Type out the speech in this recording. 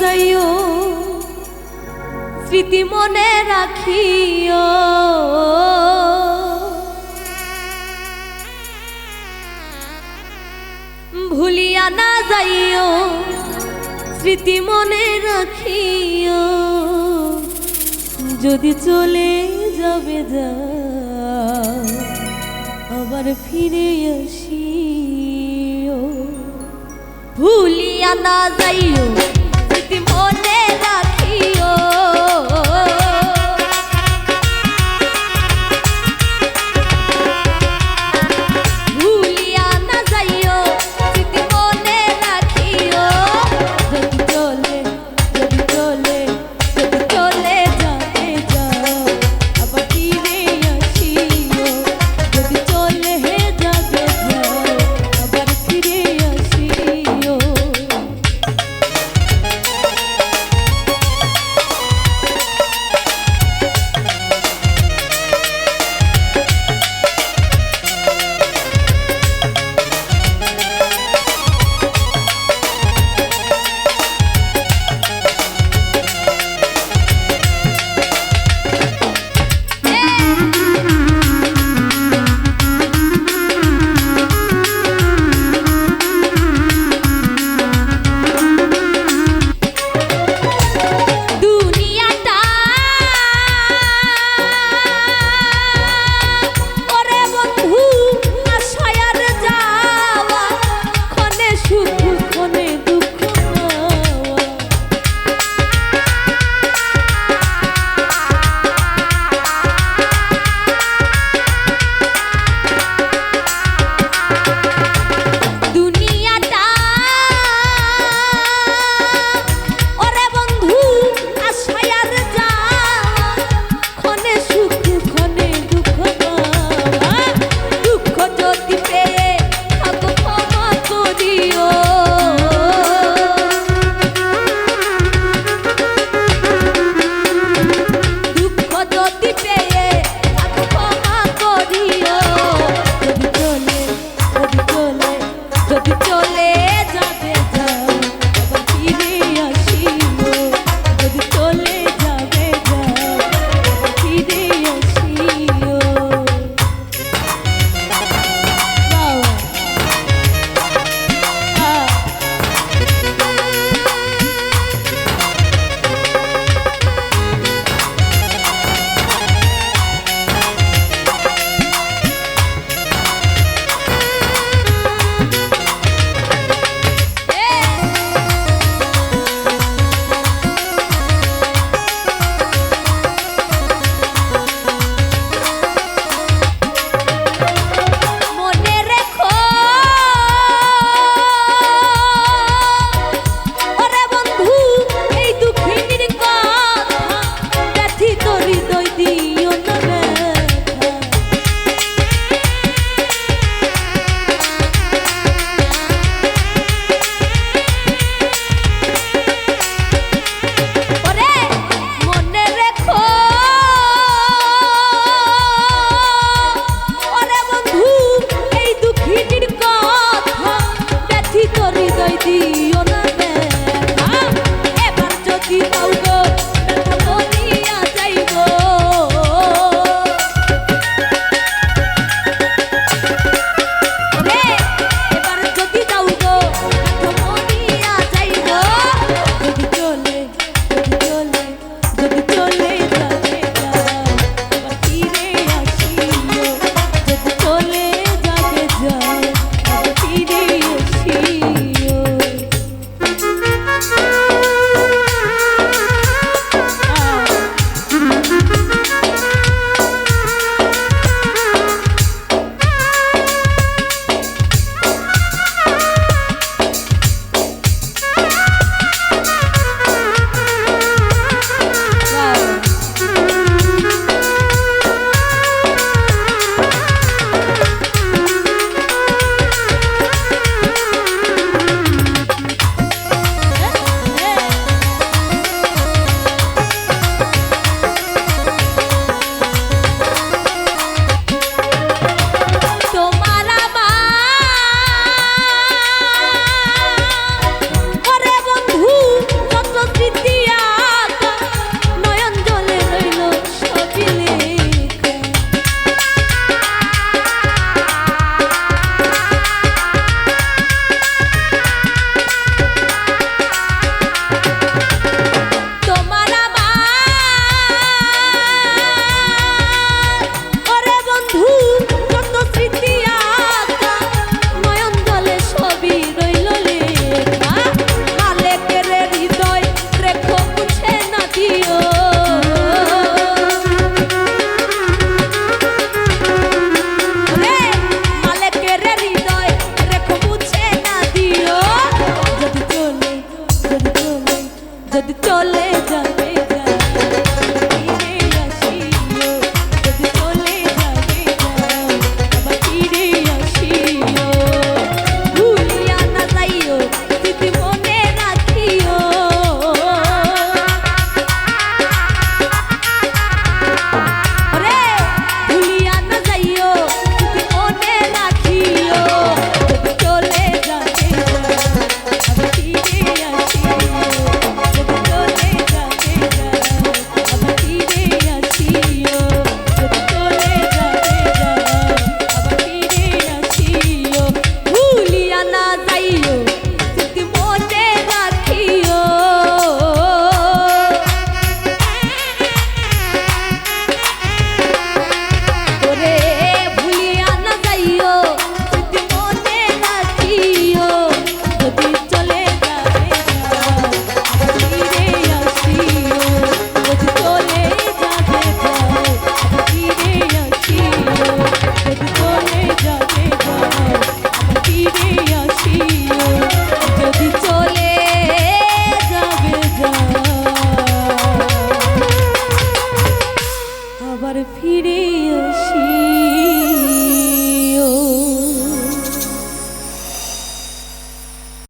যাইও স্মৃতি মনে রাখিও ভুলিয়া না যাইও স্মৃতি মনে রাখিও যদি চলে যাবে যা আবার ফিরে আসিও ভুলিয়া না যাইও স্মৃতি মনে রাখিও ভুলিয়া না যাইও স্মৃতি মনে রাখিও যদি চলে যাবে যাও আবার ফিরে আসিও যদি চলে যাবে যাও আবার ফিরে আসিও যাবে যাও ফিরে আসিও যদি চলে যাবে যাও আবার ফিরে আসিও ভুলিয়া না যাইও স্মৃতি মনে রাখিও ওরে ভুলিয়া না যাইও স্মৃতি মনে রাখিও যদি চলে যাবে যাও আবার ফিরে আসিও যদি চলে যাবে যাও আবার ফিরে আসিও যদি চলে যাবে যাও আবার ফিরে আসিও ভুলিয়া না যাইও স্মৃতি মনে রাখিও ওরে ভুলিয়া না যাইও স্মৃতি মনে রাখিও যদি চলে যাবে যাও আবার ফিরে আসিও যদি চলে যাবে যাও আবার ফিরে আসিও যদি চলে যাবে যাও আবার ফিরে আসিও যদি চলে যাবে যাও আবার ফিরে আসিও